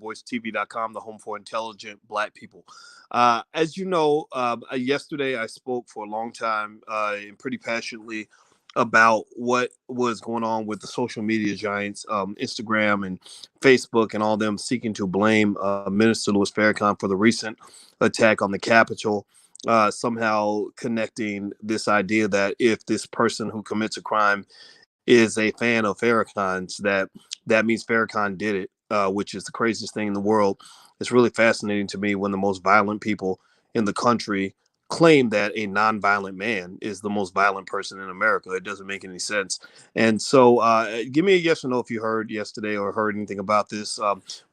DrBoyceTV.com, the home for intelligent Black people. As you know, yesterday I spoke for a long time and pretty passionately about what was going on with the social media giants, Instagram and Facebook, and all them seeking to blame Minister Louis Farrakhan for the recent attack on the Capitol. Somehow connecting this idea that if this person who commits a crime is a fan of Farrakhan's, that means Farrakhan did it, which is the craziest thing in the world. It's really fascinating to me when the most violent people in the country claim that a nonviolent man is the most violent person in America. It doesn't make any sense. And so, give me a yes or no if you heard yesterday or heard anything about this.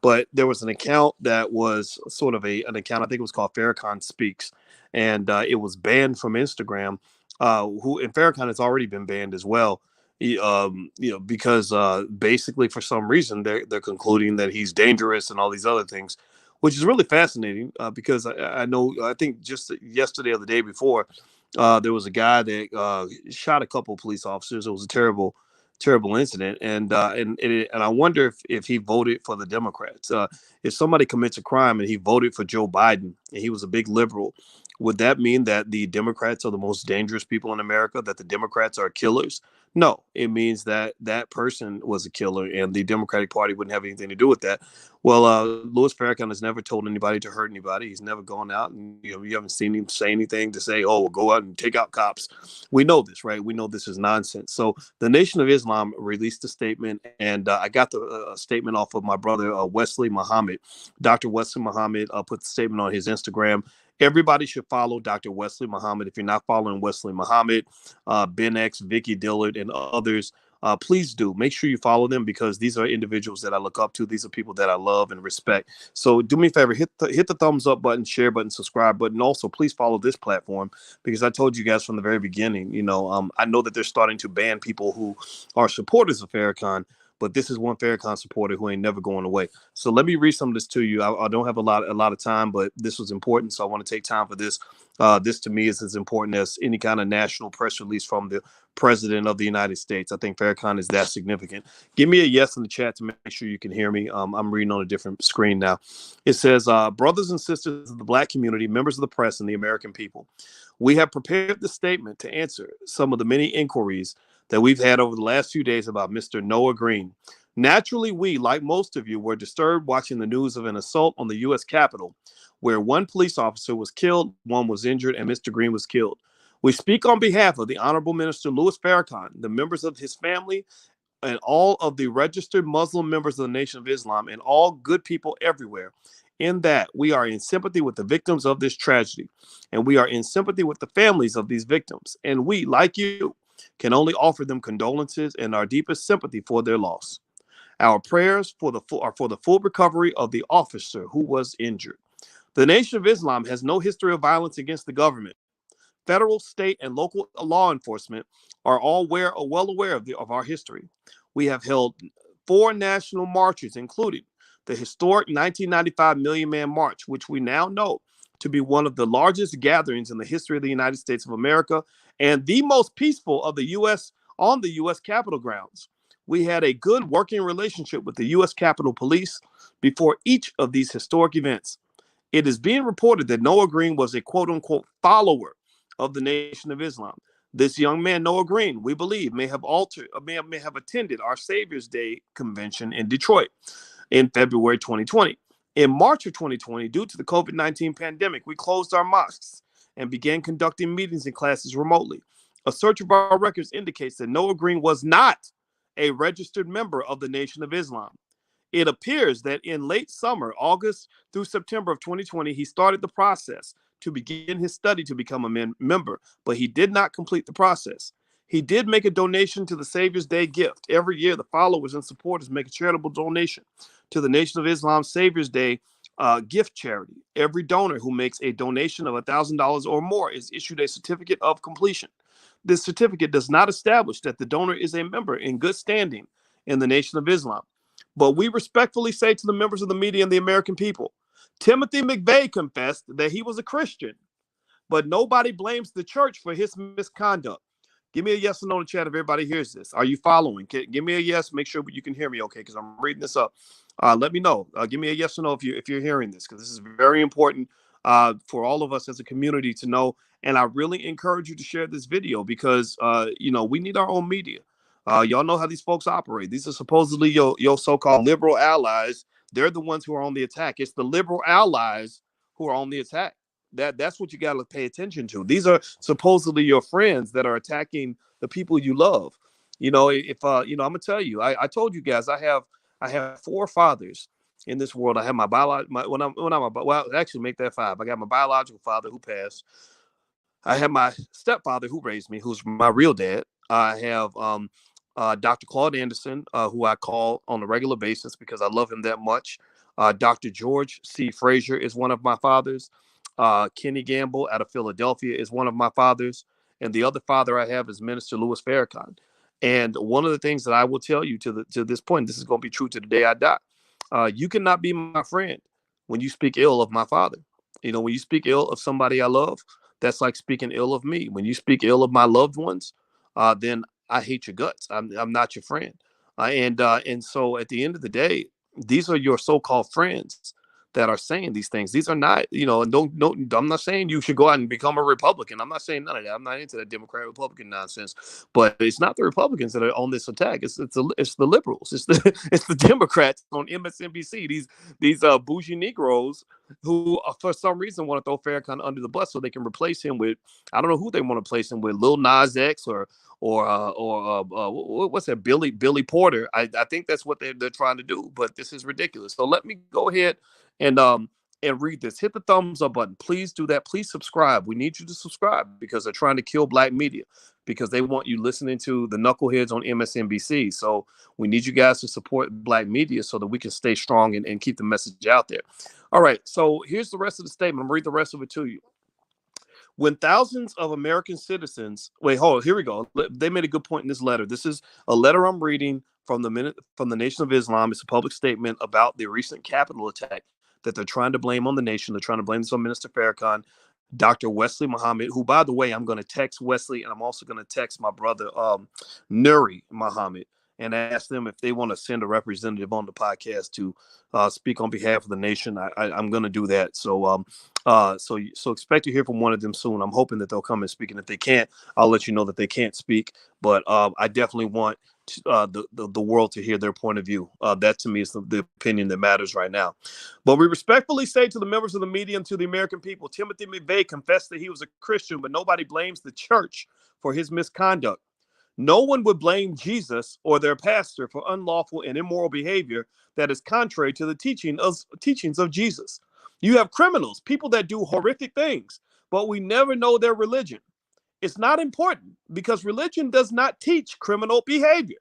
But there was an account that was sort of an account, I think it was called Farrakhan Speaks, and it was banned from Instagram. And Farrakhan has already been banned as well, because basically for some reason they're concluding that he's dangerous and all these other things, which is really fascinating because I know, I think just yesterday or the day before, there was a guy that shot a couple of police officers. It was a terrible, terrible incident, and I wonder if he voted for the Democrats. If somebody commits a crime and he voted for Joe Biden and he was a big liberal, would that mean that the Democrats are the most dangerous people in America? That the Democrats are killers? No, it means that that person was a killer, and the Democratic Party wouldn't have anything to do with that. Well, Louis Farrakhan has never told anybody to hurt anybody. He's never gone out, and you haven't seen him say anything to say, "Oh, we'll go out and take out cops." We know this, right? We know this is nonsense. So the Nation of Islam released a statement, and I got the statement off of my brother Wesley Muhammad. Dr. Wesley Muhammad put the statement on his Instagram. Everybody should follow Dr. Wesley Muhammad. If you're not following Wesley Muhammad, Ben X, Vicky Dillard, and others, please do. Make sure you follow them because these are individuals that I look up to. These are people that I love and respect. So do me a favor, hit the thumbs up button, share button, subscribe button. Also, please follow this platform because I told you guys from the very beginning, I know that they're starting to ban people who are supporters of Farrakhan, but this is one Farrakhan supporter who ain't never going away. So let me read some of this to you. I don't have a lot of time, but this was important, so I want to take time for this. This to me is as important as any kind of national press release from the president of the United States. I think Farrakhan is that significant. Give me a yes in the chat to make sure you can hear me. I'm reading on a different screen now. It says, brothers and sisters of the Black community, members of the press, and the American people, we have prepared this statement to answer some of the many inquiries that we've had over the last few days about Mr. Noah Green. Naturally, we, like most of you, were disturbed watching the news of an assault on the U.S. Capitol, where one police officer was killed, one was injured, and Mr. Green was killed. We speak on behalf of the Honorable Minister Louis Farrakhan, the members of his family, and all of the registered Muslim members of the Nation of Islam, and all good people everywhere, in that we are in sympathy with the victims of this tragedy, and we are in sympathy with the families of these victims. And we, like you, can only offer them condolences and our deepest sympathy for their loss. Our prayers are for the full recovery of the officer who was injured. The Nation of Islam has no history of violence against the government. Federal, state, and local law enforcement are all well aware of our history. We have held 4 national marches, including the historic 1995 Million Man March, which we now know to be one of the largest gatherings in the history of the United States of America and the most peaceful of the U.S. on the U.S. Capitol grounds. We had a good working relationship with the U.S. Capitol Police before each of these historic events. It is being reported that Noah Green was a quote-unquote follower of the Nation of Islam. This young man, Noah Green, we believe, may have attended our Savior's Day convention in Detroit in February 2020. In March of 2020, due to the COVID-19 pandemic, we closed our mosques and began conducting meetings and classes remotely. A search of our records indicates that Noah Green was not a registered member of the Nation of Islam. It appears that in late summer, August through September of 2020, he started the process to begin his study to become a member, but he did not complete the process. He did make a donation to the Savior's Day gift. Every year, the followers and supporters make a charitable donation to the Nation of Islam Savior's Day gift charity. Every donor who makes a donation of $1,000 or more is issued a certificate of completion. This certificate does not establish that the donor is a member in good standing in the Nation of Islam. But we respectfully say to the members of the media and the American people, Timothy McVeigh confessed that he was a Christian, but nobody blames the church for his misconduct. Give me a yes or no in the chat if everybody hears this. Are you following? Give me a yes. Make sure you can hear me okay, because I'm reading this up. Let me know. Give me a yes or no if you're hearing this, because this is very important for all of us as a community to know. And I really encourage you to share this video because we need our own media. Y'all know how these folks operate. These are supposedly your so-called liberal allies. They're the ones who are on the attack. It's the liberal allies who are on the attack. That's what you got to pay attention to. These are supposedly your friends that are attacking the people you love. If I'm gonna tell you, I told you guys I have four fathers in this world. I have my biological, well, actually make that five. I got my biological father who passed. I have my stepfather who raised me, who's my real dad. I have Dr. Claude Anderson, who I call on a regular basis because I love him that much. Dr. George C. Frazier is one of my fathers. Kenny Gamble out of Philadelphia is one of my fathers. And the other father I have is Minister Louis Farrakhan. And one of the things that I will tell you to this point, this is going to be true to the day I die. You cannot be my friend when you speak ill of my father. When you speak ill of somebody I love, that's like speaking ill of me. When you speak ill of my loved ones, then I hate your guts. I'm not your friend. And so at the end of the day, these are your so-called friends that are saying these things. These are not, and don't, I'm not saying you should go out and become a Republican. I'm not saying none of that. I'm not into that Democrat Republican nonsense. But it's not the Republicans that are on this attack. It's the liberals. It's the Democrats on MSNBC. These bougie Negroes who for some reason want to throw Farrakhan under the bus so they can replace him with, I don't know who they want to replace him with, Lil Nas X or what's that, Billy Porter. I think that's what they're trying to do, but this is ridiculous. So let me go ahead and read this. Hit the thumbs up button. Please do that. Please subscribe. We need you to subscribe because they're trying to kill black media, because they want you listening to the knuckleheads on MSNBC. So we need you guys to support black media so that we can stay strong and keep the message out there. All right. So here's the rest of the statement. I'm going to read the rest of it to you. When thousands of American citizens, wait, hold on, here we go. They made a good point in this letter. This is a letter I'm reading from the Nation of Islam. It's a public statement about the recent Capitol attack that they're trying to blame on the nation. They're trying to blame this on Minister Farrakhan, Dr. Wesley Muhammad, who, by the way, I'm going to text Wesley, and I'm also going to text my brother Nuri Muhammad and ask them if they want to send a representative on the podcast to speak on behalf of the nation. I'm going to do that. So expect to hear from one of them soon. I'm hoping that they'll come and speak, and if they can't, I'll let you know that they can't speak. But I definitely want the world to hear their point of view. That to me is the opinion that matters right now. But we respectfully say to the members of the media and to the American people, Timothy McVeigh confessed that he was a Christian, but nobody blames the church for his misconduct. No one would blame Jesus or their pastor for unlawful and immoral behavior that is contrary to the teachings of Jesus. You have criminals, people that do horrific things, but we never know their religion. It's not important because religion does not teach criminal behavior.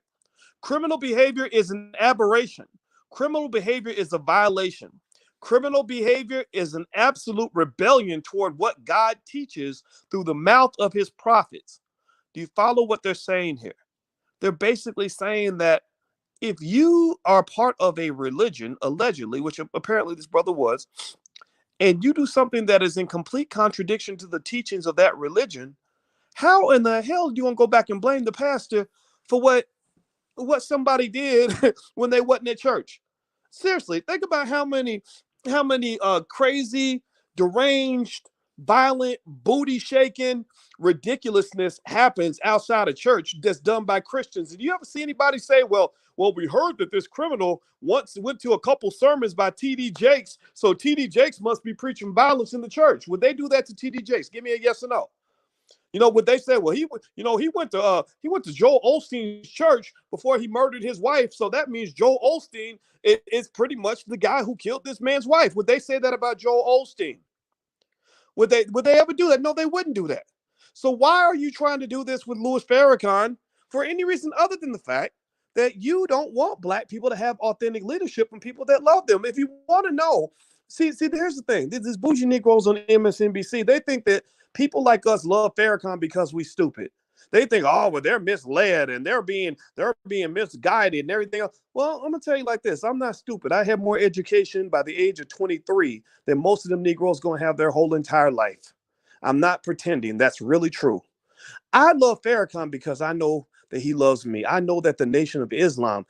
Criminal behavior is an aberration. Criminal behavior is a violation. Criminal behavior is an absolute rebellion toward what God teaches through the mouth of his prophets. Do you follow what they're saying here? They're basically saying that if you are part of a religion, allegedly, which apparently this brother was, and you do something that is in complete contradiction to the teachings of that religion, how in the hell do you want to go back and blame the pastor for what somebody did when they wasn't at church? Seriously, think about how many crazy, deranged, violent, booty shaking ridiculousness happens outside of church that's done by Christians. Did you ever see anybody say, well, we heard that this criminal once went to a couple sermons by T.D. Jakes, so T.D. Jakes must be preaching violence in the church? Would they do that to T.D. Jakes? Give me a yes or no. Would they say, well, he went to Joel Osteen's church before he murdered his wife, so that means Joel Osteen is pretty much the guy who killed this man's wife? Would they say that about Joel Osteen? Would they ever do that? No, they wouldn't do that. So why are you trying to do this with Louis Farrakhan for any reason other than the fact that you don't want black people to have authentic leadership from people that love them? If you want to know, see, here's the thing. These bougie Negroes on MSNBC, they think that people like us love Farrakhan because we stupid. They think, oh, well, they're misled and they're being misguided and everything else. Well, I'm gonna tell you like this: I'm not stupid. I have more education by the age of 23 than most of them Negroes gonna have their whole entire life. I'm not pretending. That's really true. I love Farrakhan because I know that he loves me. I know that the Nation of Islam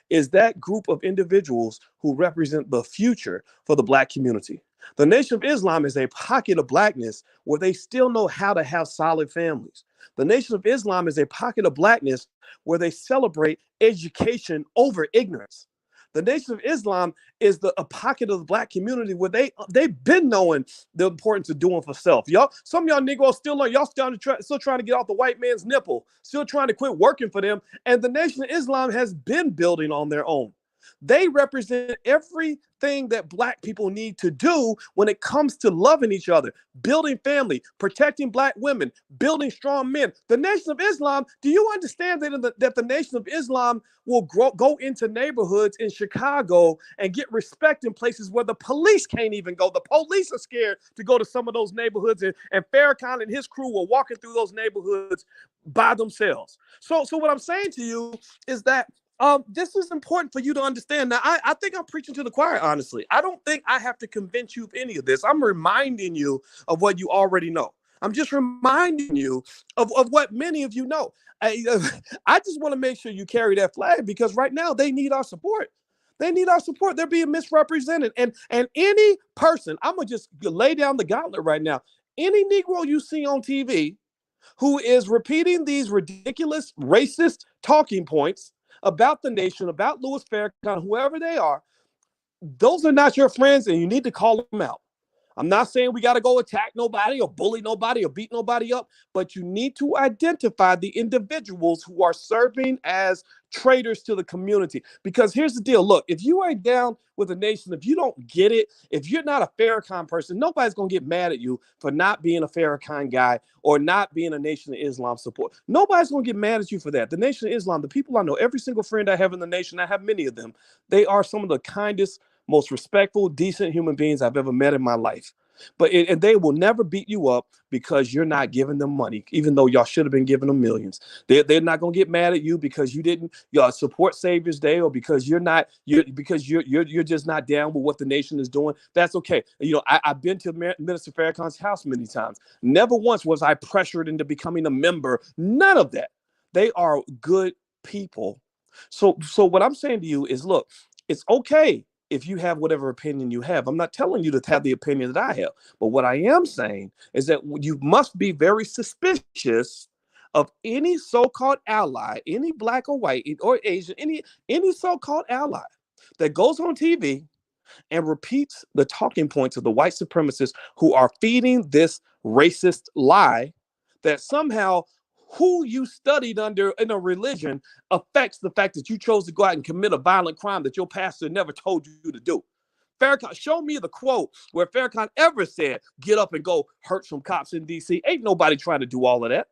is that group of individuals who represent the future for the Black community. The Nation of Islam is a pocket of Blackness where they still know how to have solid families. The Nation of Islam is a pocket of Blackness where they celebrate education over ignorance. The Nation of Islam is a pocket of the Black community where they've been knowing the importance of doing for self. Y'all, some of y'all Negroes still learn. Y'all still trying to get off the white man's nipple, still trying to quit working for them. And the Nation of Islam has been building on their own. They represent everything that Black people need to do when it comes to loving each other, building family, protecting Black women, building strong men. The Nation of Islam, do you understand that the Nation of Islam will go into neighborhoods in Chicago and get respect in places where the police can't even go? The police are scared to go to some of those neighborhoods, and Farrakhan and his crew were walking through those neighborhoods by themselves. So what I'm saying to you is that this is important for you to understand. Now, I think I'm preaching to the choir, honestly. I don't think I have to convince you of any of this. I'm reminding you of what you already know. I'm just reminding you of what many of you know. I just want to make sure you carry that flag, because right now they need our support. They need our support. They're being misrepresented. And any person, I'm going to just lay down the gauntlet right now. Any Negro you see on TV who is repeating these ridiculous racist talking points about the nation, about Louis Farrakhan, whoever they are, those are not your friends, and you need to call them out. I'm not saying we got to go attack nobody or bully nobody or beat nobody up, but you need to identify the individuals who are serving as traitors to the community. Because here's the deal. Look, if you ain't down with a nation, if you don't get it, if you're not a Farrakhan person, nobody's going to get mad at you for not being a Farrakhan guy or not being a Nation of Islam support. Nobody's going to get mad at you for that. The Nation of Islam, the people I know, every single friend I have in the nation, I have many of them, they are some of the kindest, most respectful, decent human beings I've ever met in my life. And they will never beat you up because you're not giving them money, even though y'all should have been giving them millions. They're not going to get mad at you because you didn't support Savior's Day, or because you're just not down with what the nation is doing. That's okay. I've been to Minister Farrakhan's house many times. Never once was I pressured into becoming a member. None of that. They are good people. So what I'm saying to you is, look, it's okay if you have whatever opinion you have. I'm not telling you to have the opinion that I have. But what I am saying is that you must be very suspicious of any so-called ally, any Black or white or Asian, any so-called ally that goes on TV and repeats the talking points of the white supremacists who are feeding this racist lie that somehow who you studied under in a religion affects the fact that you chose to go out and commit a violent crime that your pastor never told you to do. Farrakhan, show me the quote where Farrakhan ever said, get up and go hurt some cops in D.C. Ain't nobody trying to do all of that.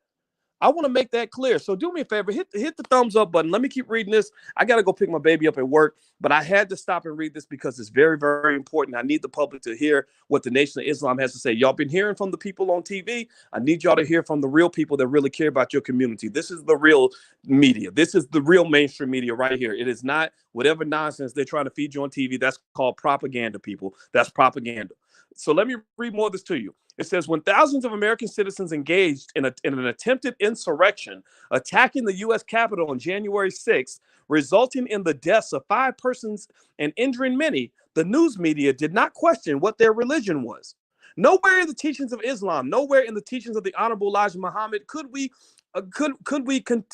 I want to make that clear. So do me a favor, hit the thumbs up button. Let me keep reading this. I got to go pick my baby up at work, but I had to stop and read this because it's very, very important. I need the public to hear what the Nation of Islam has to say. Y'all been hearing from the people on TV. I need y'all to hear from the real people that really care about your community. This is the real media. This is the real mainstream media right here. It is not whatever nonsense they're trying to feed you on TV. That's called propaganda, people. That's propaganda. So let me read more of this to you. It says, when thousands of American citizens engaged in an attempted insurrection attacking the U.S. Capitol on January 6th, resulting in the deaths of 5 persons and injuring many, the news media did not question what their religion was. Nowhere in the teachings of Islam, nowhere in the teachings of the Honorable Elijah Muhammad could we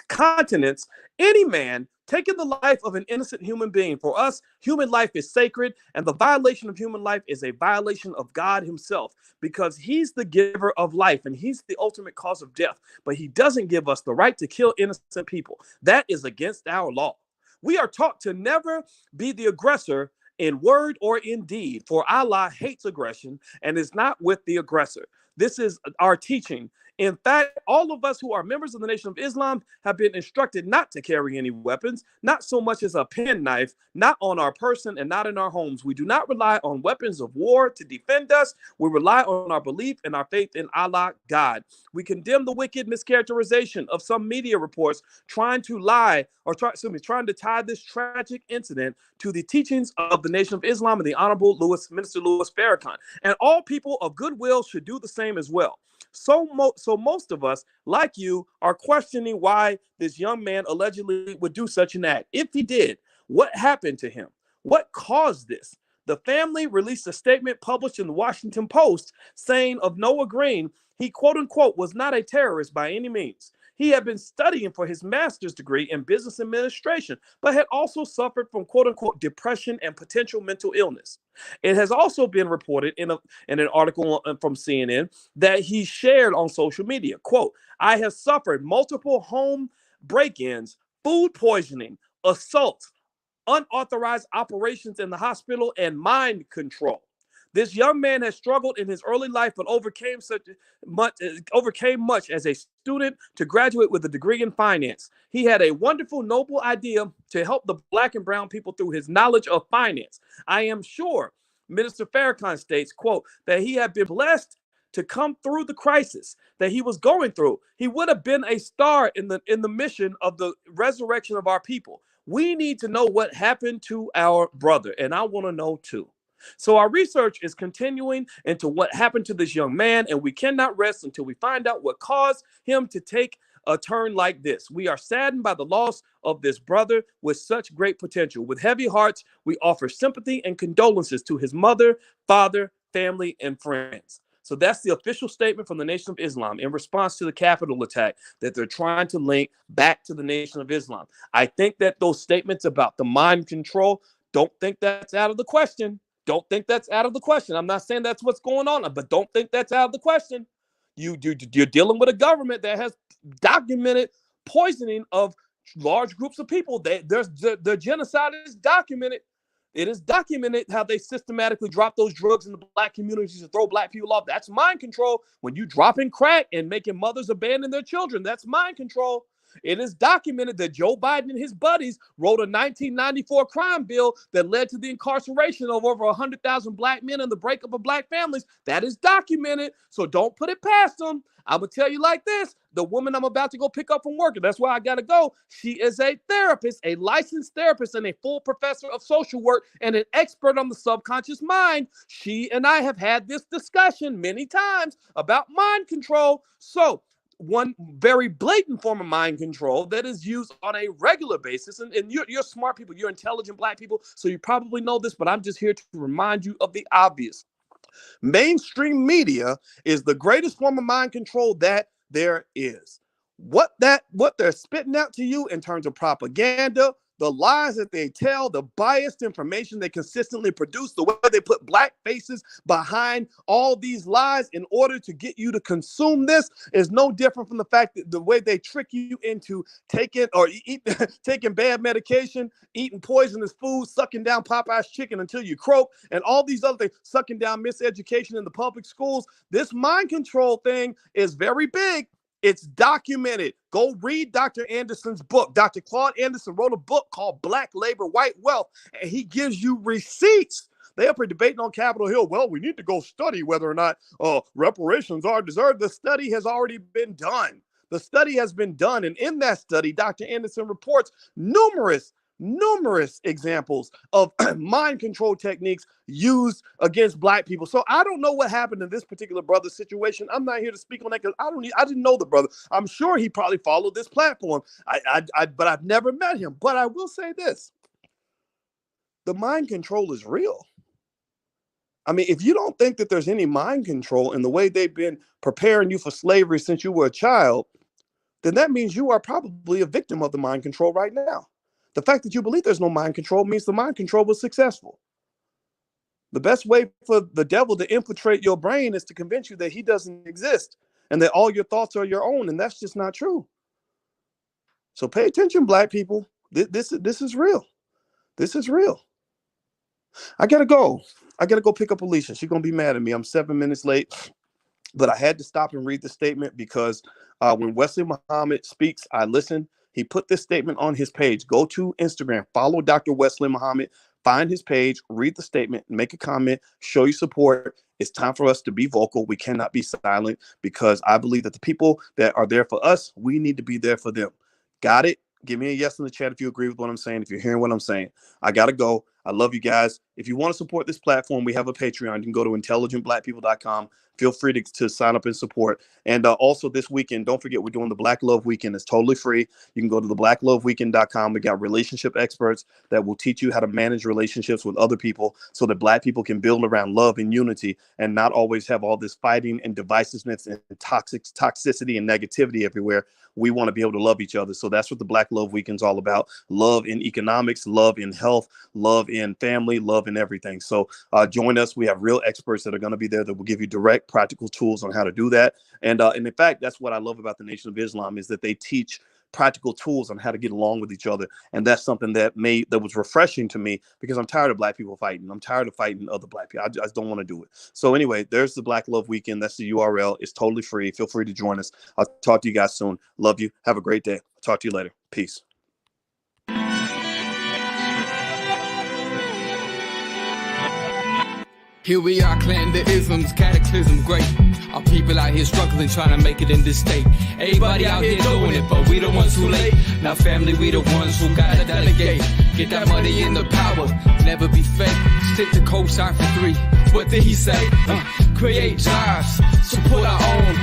countenance any man taking the life of an innocent human being. For us, human life is sacred, and the violation of human life is a violation of God himself, because he's the giver of life and he's the ultimate cause of death. But he doesn't give us the right to kill innocent people. That is against our law. We are taught to never be the aggressor in word or in deed, for Allah hates aggression and is not with the aggressor. This is our teaching. In fact, all of us who are members of the Nation of Islam have been instructed not to carry any weapons, not so much as a penknife, not on our person and not in our homes. We do not rely on weapons of war to defend us. We rely on our belief and our faith in Allah, God. We condemn the wicked mischaracterization of some media reports trying to trying to tie this tragic incident to the teachings of the Nation of Islam and the Honorable Minister Louis Farrakhan. And all people of goodwill should do the same as well. So most of us, like you, are questioning why this young man allegedly would do such an act. If he did, what happened to him? What caused this? The family released a statement published in the Washington Post saying of Noah Green, he quote unquote was not a terrorist by any means. He had been studying for his master's degree in business administration, but had also suffered from quote unquote depression and potential mental illness. It has also been reported in an article from CNN that he shared on social media. Quote, I have suffered multiple home break-ins, food poisoning, assault, unauthorized operations in the hospital, and mind control. This young man has struggled in his early life, but overcame much as a student to graduate with a degree in finance. He had a wonderful, noble idea to help the Black and brown people through his knowledge of finance. I am sure, Minister Farrakhan states, quote, that he had been blessed to come through the crisis that he was going through. He would have been a star in the mission of the resurrection of our people. We need to know what happened to our brother, and I want to know too. So our research is continuing into what happened to this young man, and we cannot rest until we find out what caused him to take a turn like this. We are saddened by the loss of this brother with such great potential. With heavy hearts, we offer sympathy and condolences to his mother, father, family, and friends. So that's the official statement from the Nation of Islam in response to the Capitol attack that they're trying to link back to the Nation of Islam. I think that those statements about the mind control, don't think that's out of the question. Don't think that's out of the question. I'm not saying that's what's going on, but don't think that's out of the question. You're dealing with a government that has documented poisoning of large groups of people. The genocide is documented. It is documented how they systematically drop those drugs in the Black communities to throw Black people off. That's mind control. When you dropping crack and making mothers abandon their children, that's mind control. It is documented that Joe Biden and his buddies wrote a 1994 crime bill that led to the incarceration of over 100,000 Black men and the breakup of Black families. That is documented. So don't put it past them. I'm going to tell you like this. The woman I'm about to go pick up from work, and that's why I got to go. She is a therapist, a licensed therapist, and a full professor of social work and an expert on the subconscious mind. She and I have had this discussion many times about mind control. So one very blatant form of mind control that is used on a regular basis. And you're smart people, you're intelligent Black people, so you probably know this, but I'm just here to remind you of the obvious. Mainstream media is the greatest form of mind control that there is. What they're spitting out to you in terms of propaganda, the lies that they tell, the biased information they consistently produce, the way they put Black faces behind all these lies in order to get you to consume this is no different from the fact that the way they trick you into taking taking bad medication, eating poisonous food, sucking down Popeye's chicken until you croak, and all these other things, sucking down miseducation in the public schools. This mind control thing is very big. It's documented. Go read Dr. Anderson's book. Dr. Claude Anderson wrote a book called Black Labor, White Wealth, and he gives you receipts. They up here debating on Capitol Hill. Well, we need to go study whether or not reparations are deserved. The study has already been done. The study has been done, and in that study, Dr. Anderson reports numerous examples of mind control techniques used against Black people. So I don't know what happened in this particular brother's situation. I'm not here to speak on that because I didn't know the brother. I'm sure he probably followed this platform. But I've never met him. But I will say this: the mind control is real. I mean, if you don't think that there's any mind control in the way they've been preparing you for slavery since you were a child, then that means you are probably a victim of the mind control right now. The fact that you believe there's no mind control means the mind control was successful. The best way for the devil to infiltrate your brain is to convince you that he doesn't exist and that all your thoughts are your own, and that's just not true. So pay attention, Black people. This is real. This is real. I gotta go. I gotta go pick up Alicia. She's gonna be mad at me. I'm 7 minutes late, but I had to stop and read the statement because when Wesley Muhammad speaks, I listen. He put this statement on his page. Go to Instagram, follow Dr. Wesley Muhammad, find his page, read the statement, make a comment, show your support. It's time for us to be vocal. We cannot be silent because I believe that the people that are there for us, we need to be there for them. Got it? Give me a yes in the chat if you agree with what I'm saying, if you're hearing what I'm saying. I got to go. I love you guys. If you want to support this platform, we have a Patreon. You can go to intelligentblackpeople.com. Feel free to sign up and support. And also this weekend, don't forget, we're doing the Black Love Weekend. It's totally free. You can go to theblackloveweekend.com. We got relationship experts that will teach you how to manage relationships with other people so that Black people can build around love and unity and not always have all this fighting and divisiveness and toxicity and negativity everywhere. We want to be able to love each other. So that's what the Black Love Weekend's all about. Love in economics, love in health, love in family, love in everything. So join us. We have real experts that are going to be there that will give you direct, practical tools on how to do that. And in fact, that's what I love about the Nation of Islam is that they teach practical tools on how to get along with each other. And that's something that was refreshing to me because I'm tired of Black people fighting. I'm tired of fighting other Black people. I just don't want to do it. So anyway, there's the Black Love Weekend. That's the URL. It's totally free. Feel free to join us. I'll talk to you guys soon. Love you. Have a great day. Talk to you later. Peace. Here we are, clan the isms, cataclysm great. Our people out here struggling, trying to make it in this state. Everybody out here doing it, but we the ones who late. Now family, we the ones who gotta delegate. Get that money in the power, never be fake. Stick to co-sign for 3. What did he say? Create jobs, support our own.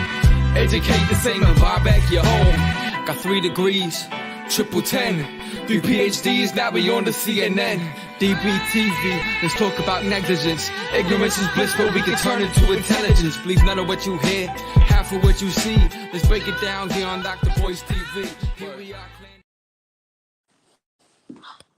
Educate the same and buy back your home. Got 3 degrees, triple 10. 3 PhDs, now we on the CNN. DBTV, let's talk about negligence. Ignorance is bliss, but we can turn it to intelligence. Believe none of what you hear, half of what you see. Let's break it down here on Dr. Boyce TV. Here we are.